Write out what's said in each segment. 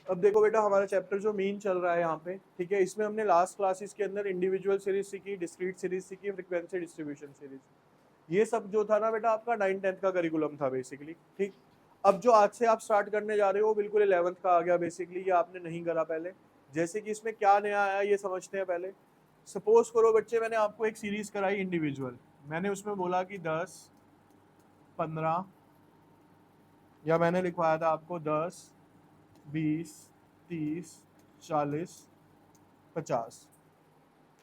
अब देखो बेटा, हमारा चैप्टर जो मीन चल रहा है यहाँ पे, ठीक है, इसमें हमने लास्ट क्लासेस के अंदर इंडिविजुअल सीरीज सीखी, डिस्क्रीट सीरीज सीखी, फ्रीक्वेंसी डिस्ट्रीब्यूशन सीरीज, ये सब जो था ना बेटा आपका 9th-10th का करिकुलम था बेसिकली। ठीक, अब जो आज से आप स्टार्ट करने जा रहे हो बिल्कुल 11th का आ गया बेसिकली, ये आपने नहीं करा पहले। जैसे कि इसमें क्या नया आया ये समझते हैं पहले। सपोज करो बच्चे, मैंने आपको एक सीरीज कराई इंडिविजुअल, मैंने उसमें बोला कि 10, 15, या मैंने लिखवाया था आपको 10, 20, 30, 40, 50,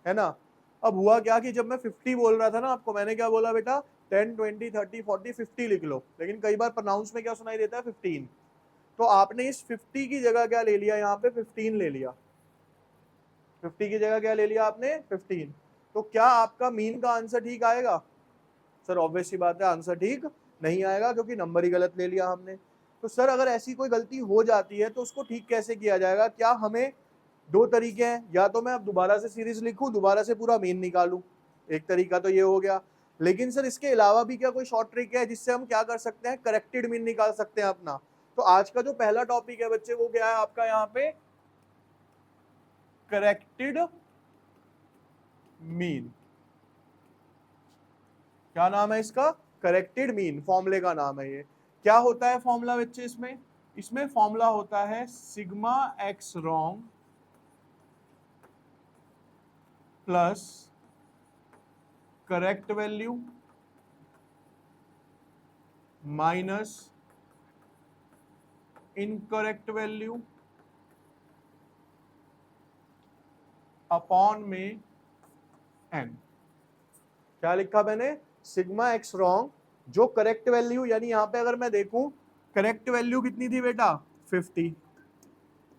है ना। अब हुआ क्या कि जब मैं 50 बोल रहा था ना आपको, मैंने क्या बोला बेटा, 10, 20, 30, 40, 50 लिख लो, लेकिन कई बार प्रोनाउंस में क्या सुनाई देता है, 15। तो आपने इस 50 की जगह क्या ले लिया, यहाँ पे 15 ले लिया। 50 की जगह क्या ले लिया आपने, 15। तो क्या आपका मीन का आंसर ठीक आएगा? सर ऑब्वियस सी बात है, आंसर ठीक नहीं आएगा, क्योंकि नंबर ही गलत ले लिया हमने। तो सर अगर ऐसी कोई गलती हो जाती है तो उसको ठीक कैसे किया जाएगा? क्या हमें दो तरीके हैं, या तो मैं अब दोबारा से सीरीज लिखूं, दोबारा से पूरा मीन निकालूं, एक तरीका तो ये हो गया। लेकिन सर इसके अलावा भी क्या कोई शॉर्ट ट्रिक है जिससे हम क्या कर सकते हैं, करेक्टेड मीन निकाल सकते हैं अपना? तो आज का जो पहला टॉपिक है बच्चे, वो क्या है आपका यहाँ पे, करेक्टेड मीन। क्या नाम है इसका? करेक्टेड मीन, फॉर्मूले का नाम है ये। क्या होता है फॉर्मूला बच्चे इसमें? इसमें फॉर्मूला होता है sigma x wrong plus correct value minus incorrect value upon में एन। क्या लिखा मैंने? सिग्मा एक्स रॉन्ग, जो करेक्ट वैल्यू, यानी यहां पे अगर मैं देखूं करेक्ट वैल्यू कितनी थी बेटा, 50,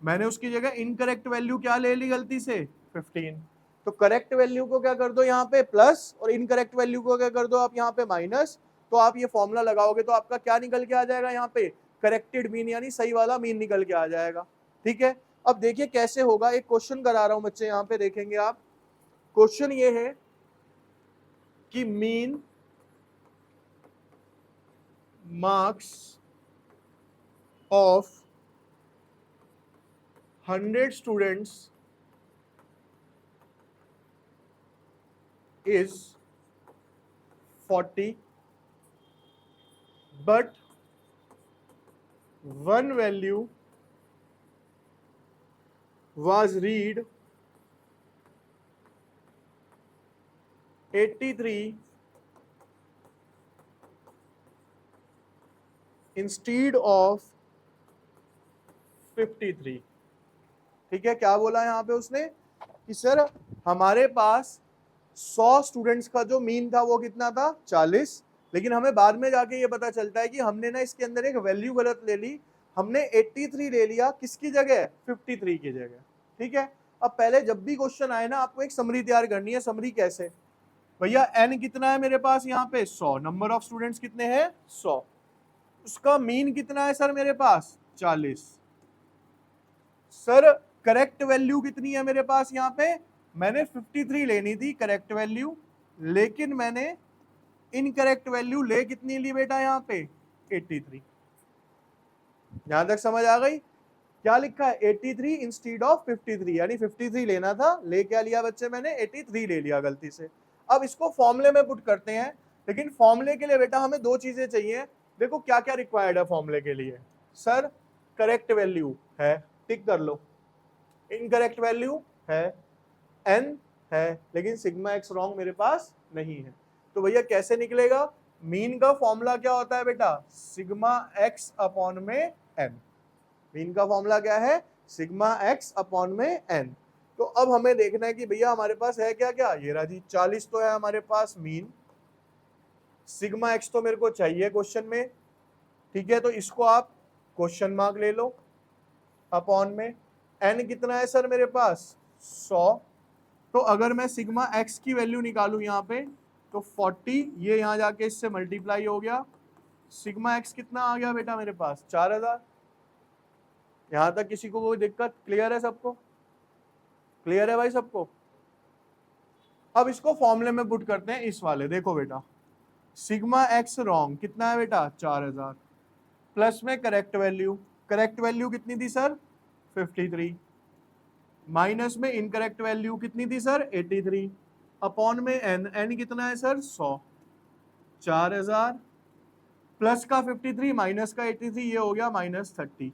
मैंने उसकी जगह इनकरेक्ट वैल्यू क्या ले ली गलती से, 15। तो करेक्ट वैल्यू को क्या कर दो यहाँ पे प्लस, और इनकरेक्ट वैल्यू को क्या कर दो आप यहाँ पे माइनस। तो आप ये फॉर्मूला लगाओगे तो आपका क्या निकल के आ जाएगा यहाँ पे, करेक्टेड मीन, यानी सही वाला मीन निकल के आ जाएगा। ठीक है, अब देखिए कैसे होगा, एक क्वेश्चन करा रहा हूं बच्चे, यहाँ पे देखेंगे आप। क्वेश्चन ये है कि mean marks of 100 students is 40, but one value was read 83 instead of 53। ठीक है, क्या बोला यहाँ पे उसने कि सर हमारे पास 100 स्टूडेंट्स का जो मीन था वो कितना था, 40, लेकिन हमें बाद में जाके ये पता चलता है कि हमने ना इसके अंदर एक वैल्यू गलत ले ली, हमने 83 ले लिया, किसकी जगह, 53 की जगह। ठीक है, अब पहले जब भी क्वेश्चन आए ना आपको एक समरी तैयार करनी है। समरी कैसे भैया, n कितना है मेरे पास यहाँ पे, 100, नंबर ऑफ स्टूडेंट्स कितने हैं, 100, उसका मीन कितना है सर मेरे पास, 40। सर करेक्ट वैल्यू कितनी है मेरे पास यहाँ पे, मैंने 53 लेनी थी करेक्ट वैल्यू, लेकिन मैंने इनकरेक्ट वैल्यू ले कितनी ली बेटा यहाँ पे, 83। यहां तक समझ आ गई? क्या लिखा है, 83 इंस्टीड ऑफ 53, यानी 53 लेना था, ले क्या लिया बच्चे मैंने, 83 ले लिया गलती से। अब इसको फॉर्मूले में पुट करते हैं, लेकिन फॉर्मूले के लिए बेटा हमें दो चीजें चाहिए। देखो क्या क्या रिक्वायर्ड है फॉर्मूले के लिए। सर करेक्ट वैल्यू है, टिक कर लो, इनकरेक्ट वैल्यू है, एन है, लेकिन सिग्मा एक्स रॉन्ग मेरे पास नहीं है। तो भैया कैसे निकलेगा, मीन का फॉर्मूला क्या होता है बेटा, सिग्मा एक्स अपॉन में एन। मीन का फॉर्मूला क्या है, सिग्मा एक्स अपॉन में एन। तो अब हमें देखना है कि भैया हमारे पास है क्या क्या, ये राजी 40 तो है हमारे पास मीन, सिग्मा एक्स तो मेरे को चाहिए क्वेश्चन में। ठीक है, तो इसको आप क्वेश्चन मार्क ले लो, अपॉन में एन कितना है सर मेरे पास, 100। तो अगर मैं सिग्मा एक्स की वैल्यू निकालू यहाँ पे, तो 40, ये यहाँ जाके इससे मल्टीप्लाई हो गया, सिग्मा एक्स कितना आ गया बेटा मेरे पास, 4000। यहां तक किसी को कोई दिक्कत, क्लियर है सबको, क्लियर है भाई सबको? अब इसको फॉर्मूले में पुट करते हैं इस वाले, देखो बेटा, सिग्मा एक्स रॉन्ग कितना है बेटा, 4000, प्लस में करेक्ट वैल्यू, करेक्ट वैल्यू कितनी थी सर, 53, माइनस में इनकरेक्ट वैल्यू कितनी थी सर 83, अपॉन में एन, एन कितना है सर 100, 4000 प्लस का 53 माइनस का 83, ये हो गया -30।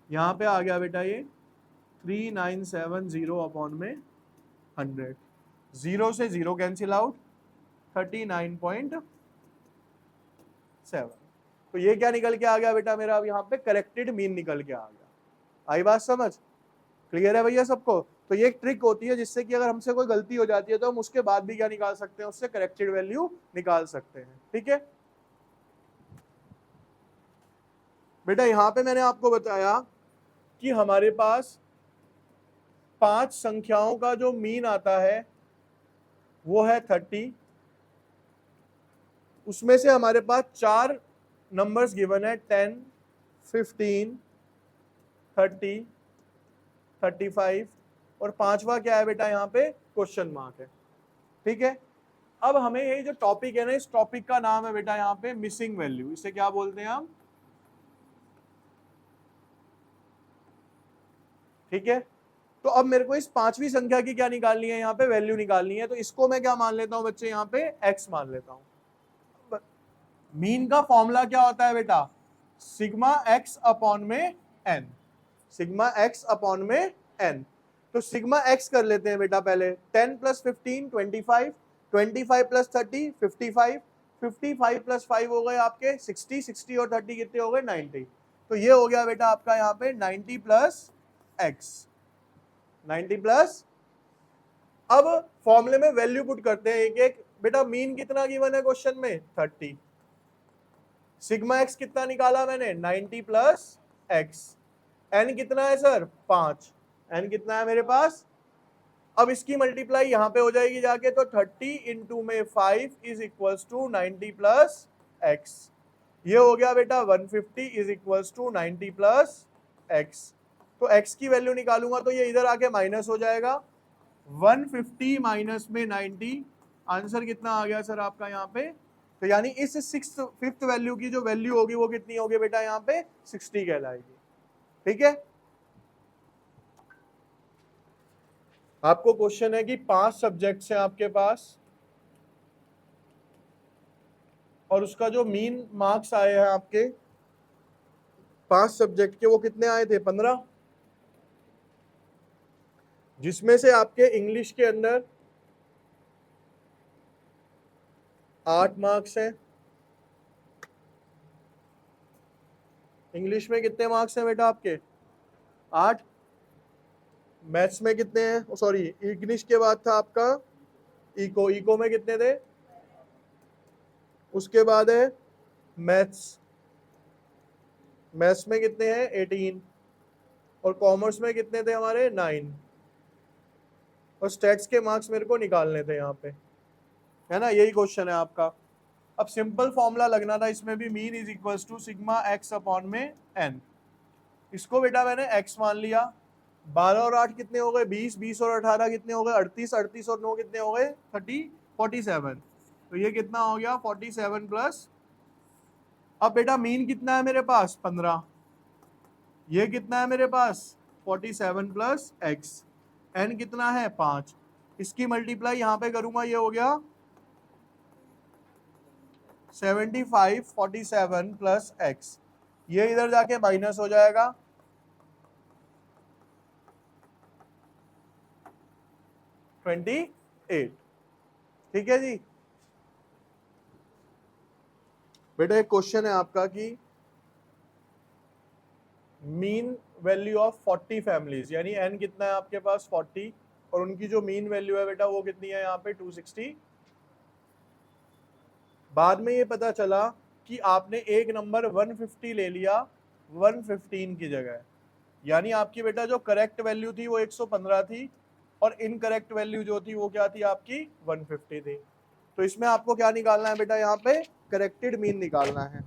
यहां पे आ गया बेटा ये 3970 अपॉन में 100, 0 से 0 कैंसिल आउट, 39.7। तो ये क्या निकल के आ गया बेटा मेरा, अब यहाँ पे करेक्टेड मीन निकल के आ गया। आई बात समझ? क्लियर है भैया सबको? तो ये एक ट्रिक होती है जिससे कि अगर हमसे कोई गलती हो जाती है तो हम उसके बाद भी क्या निकाल सकते हैं, उससे करेक्टेड वैल्यू निकाल सकते हैं। ठीक है बेटा, यहां पे मैंने आपको बताया कि हमारे पास 5 संख्याओं का जो मीन आता है वो है 30, उसमें से हमारे पास 4 नंबर्स गिवन है 10, 15, 30, 35 और 5वां क्या है बेटा यहाँ पे क्वेश्चन मार्क है। ठीक है, अब हमें ये जो टॉपिक है ना, इस टॉपिक का नाम है बेटा यहाँ पे मिसिंग वैल्यू। इसे क्या बोलते हैं हम? ठीक है, तो अब मेरे को इस 5वीं संख्या की क्या निकालनी है, यहाँ पे वैल्यू निकालनी है। तो इसको मैं क्या मान लेता हूँ बच्चे, यहाँ पे x मान लेता हूँ। मीन का फॉर्मूला क्या होता है बेटा? सिग्मा x अपॉन में n, सिग्मा x अपॉन में n। तो सिग्मा x कर लेते हैं बेटा पहले। 10 प्लस 15 25, 25 प्लस 30 55, 55 प्लस 5 हो गए आपके 60, 60 और 30 कितने हो गए 90। तो ये हो गया बेटा आपका यहाँ पे 90 प्लस x, 90 प्लस। अब फॉर्मूले में वैल्यू पुट करते हैं एक एक। बेटा मीन कितना गिवन है क्वेश्चन में? 30। सिग्मा एक्स कितना निकाला मैंने? 90 प्लस एक्स। एन कितना है सर? 5। एन कितना है मेरे पास? अब इसकी मल्टीप्लाई यहां पे हो जाएगी जाके, तो 30 इंटू में 5 is equals to 90 plus x. ये हो गया बेटा 150 इज इक्वल्स टू 90 प्लस एक्स। तो एक्स की वैल्यू निकालूंगा तो ये इधर आके माइनस हो जाएगा। 150 माइनस में 90, आंसर कितना आ गया सर आपका यहाँ पे? तो यानी इस 5th वैल्यू की जो वैल्यू होगी वो कितनी होगी बेटा यहाँ पे? 60 कहलाएगी। ठीक है, आपको क्वेश्चन है कि 5 सब्जेक्ट्स हैं आपके पास और उसका जो मीन मार्क्स आए हैं आपके 5 सब्जेक्ट के, वो कितने आए थे? 15, जिसमें से आपके इंग्लिश के अंदर 8 मार्क्स हैं। इंग्लिश में कितने मार्क्स हैं बेटा आपके? 8। मैथ्स में कितने हैं? सॉरी, इंग्लिश के बाद था आपका इको, इको में कितने थे? उसके बाद है मैथ्स, मैथ्स में कितने हैं? 18। और कॉमर्स में कितने थे हमारे? 9। और स्टैट्स के मार्क्स मेरे को निकालने थे यहाँ पे, है ना? यही क्वेश्चन है आपका। अब सिंपल फॉर्मूला लगना था इसमें भी, mean is equals to sigma x upon में एन। इसको बेटा मैंने एक्स मान लिया। 12 और 8 कितने हो गए? 20, 20 और 18 कितने हो गए? 38, 38 और 9 कितने हो गए? 30, 47। तो ये कितना हो गया? 47 प्लस। अब बेटा मीन कितना है मेरे पास? 15। ये कितना है मेरे पास? 47 प्लस एक्स। एन कितना है? 5। इसकी मल्टीप्लाई यहां पे करूंगा, ये हो गया 75, 47 प्लस एक्स। ये इधर जाके माइनस हो जाएगा, 28। ठीक है जी। बेटा एक क्वेश्चन है आपका कि मीन वैल्यू ऑफ 40 फैमिलीज, यानी एन कितना है आपके पास? 40, और उनकी जो मीन वैल्यू है बेटा वो कितनी है यहाँ पे? 260। बाद में ये पता चला कि आपने एक नंबर 150 ले लिया 115 की जगह, यानी आपकी बेटा जो करेक्ट वैल्यू थी वो 115 थी और इनकरेक्ट वैल्यू जो थी वो क्या थी आपकी? 150 थी। तो इसमें आपको क्या निकालना है बेटा? यहाँ पे करेक्टेड मीन निकालना है।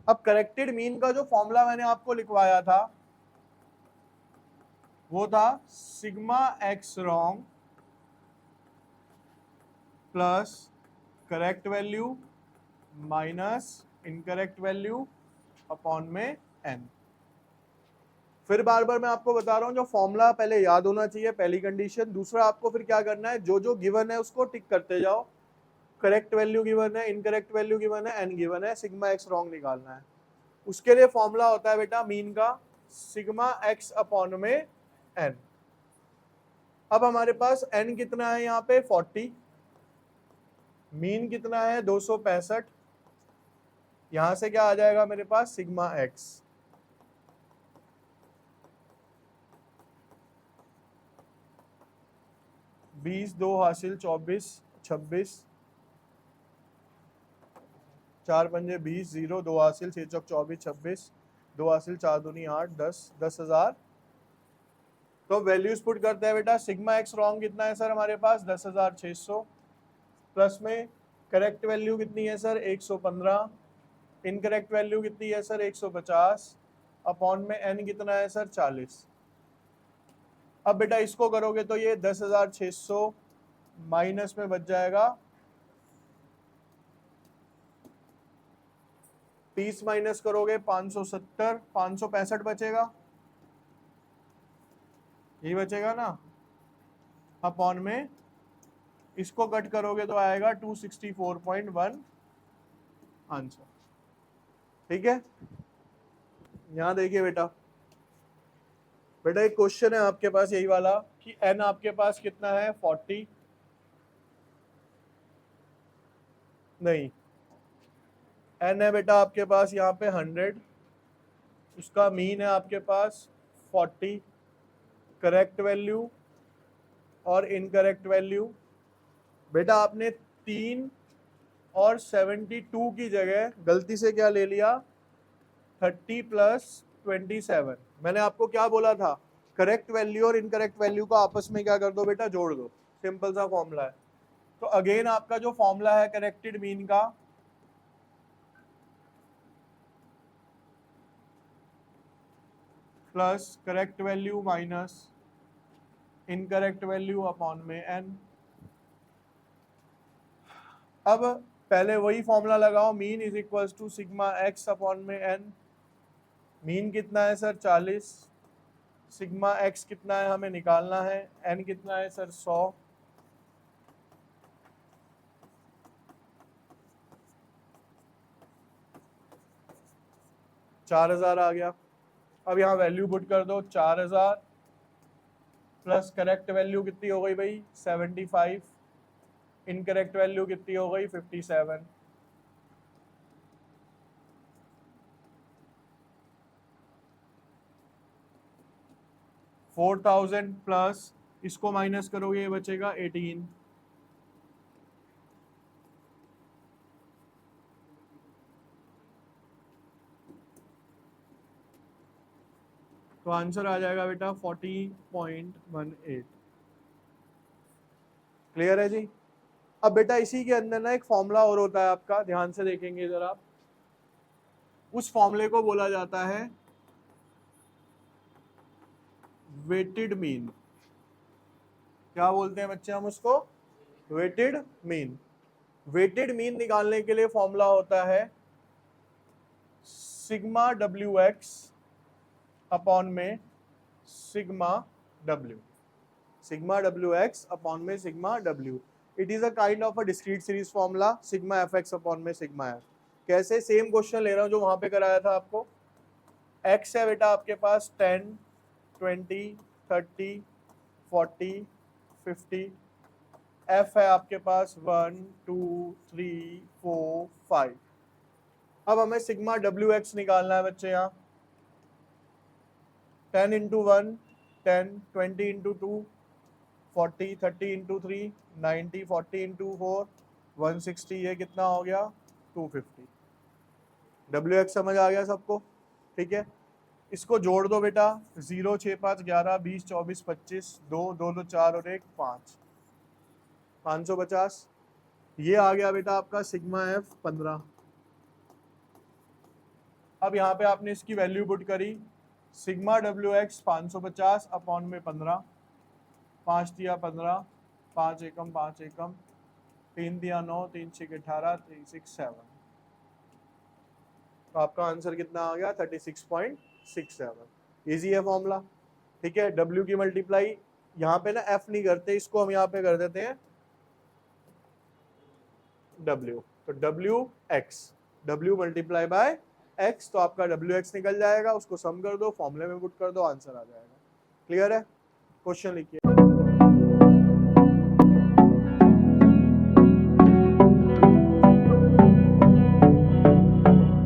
अब करेक्टेड मीन का जो फॉर्मूला मैंने आपको लिखवाया था वो था sigma x wrong plus correct value minus incorrect value upon में एन। फिर बार बार मैं आपको बता रहा हूँ, जो फॉर्मूला पहले याद होना चाहिए, पहली कंडीशन। दूसरा, आपको फिर क्या करना है, जो जो गिवन है उसको टिक करते जाओ। करेक्ट वैल्यू गिवन है, इनकरेक्ट वैल्यू गिवन है, एन गिवन है, सिग्मा एक्स रॉन्ग निकालना है। उसके लिए फॉर्मूला होता है बेटा मीन का, सिग्मा एक्स अपॉन में एन। अब हमारे पास एन कितना है यहाँ पे 40, मीन कितना है 265, यहां से क्या आ जाएगा मेरे पास सिग्मा एक्स। 20 2 हासिल 24 26, 4 पंजे 20, 0 2 हासिल 6 चौक 24 26, 2 हासिल 4 दूनी 8 10, 10,000। तो वैल्यूज पुट करते हैं बेटा। सिग्मा एक्स रॉन्ग कितना है सर हमारे पास 10,600, प्लस में करेक्ट वैल्यू कितनी है सर 115, इनकरेक्ट वैल्यू कितनी है सर 150, अपॉन में एन कितना है सर 40। अब बेटा इसको करोगे तो ये 10,600 माइनस में बच जाएगा 30, माइनस करोगे 570, 565 बचेगा, यही बचेगा ना। अपॉन में इसको कट करोगे तो आएगा 264.1 आंसर। ठीक है, यहां देखिए बेटा, बेटा एक क्वेश्चन है आपके पास यही वाला कि एन आपके पास कितना है 40, नहीं, एन है बेटा आपके पास यहाँ पे 100, उसका मीन है आपके पास 40, करेक्ट वैल्यू और इनकरेक्ट वैल्यू। बेटा आपने 3 और 72 की जगह गलती से क्या ले लिया 30 प्लस 27। मैंने आपको क्या बोला था, करेक्ट वैल्यू और इनकरेक्ट वैल्यू को आपस में क्या कर दो बेटा जोड़ दो, सिंपल सा फॉर्मूला है। तो अगेन आपका जो फॉर्मूला है करेक्टेड मीन का, plus correct value minus incorrect value upon में एन। अब पहले वही फॉर्मूला लगाओ, mean is equals to sigma x upon में एन। मीन कितना है सर 40, सिग्मा एक्स कितना है हमें निकालना है, एन कितना है सर 100, 4000 आ गया। अब यहाँ वैल्यू पुट कर दो 4000 प्लस करेक्ट वैल्यू कितनी हो गई भाई 75, इनकरेक्ट वैल्यू कितनी हो गई 57। 4000 प्लस इसको माइनस करोगे ये बचेगा 18। तो आंसर आ जाएगा बेटा 40.18। क्लियर है जी। अब बेटा इसी के अंदर ना एक फॉर्मूला और होता है आपका, ध्यान से देखेंगे इधर आप, उस फॉर्मूले को बोला जाता है वेटेड मीन। क्या बोलते हैं बच्चे हम उसको, वेटेड मीन। वेटेड मीन निकालने के लिए फॉर्मूला होता है सिग्मा डब्ल्यू एक्स अपॉन में sigma W, sigma W X upon में sigma W. It is a kind of a discrete series formula, sigma F X upon में सिग्मा एफ। कैसे, same question ले रहा हूं जो वहां पे कराया था आपको। एक्स है बेटा आपके पास 10 20 30 40 50, एफ है आपके पास 1 2 3 4 5। अब हमें सिग्मा डब्ल्यू एक्स निकालना है बच्चे। यहाँ 10 इंटू 1 10, 20 इंटू 2 40, 30 इंटू 3 90, 40 इंटू 4 160, ये कितना हो गया 250। डब्ल्यू एक्स समझ आ गया सबको, ठीक है। इसको जोड़ दो बेटा, 0 6 5 11 20 24 25, 2 2 2 4 और 1 5, 550। ये आ गया बेटा आपका सिग्मा एफ 15। अब यहाँ पे आपने इसकी वैल्यू पुट करी, सिग्मा डब्ल्यू एक्स 550 अपॉन में 15, 5 दिया 15, 5 एकम 5 एकम, 3 दिया 9, 3 6 18, 3 6 7। तो आपका आंसर कितना आ गया 36.67। इजी है फॉर्मूला, ठीक है। W की मल्टीप्लाई यहाँ पे ना F नहीं करते, इसको हम यहाँ पे कर देते हैं W, तो W मल्टीप्लाई बाय X, तो आपका WX निकल जाएगा, उसको सम कर दो, फॉर्मूले में पुट कर दो, आंसर आ जाएगा। क्लियर है? क्वेश्चन लिखिए।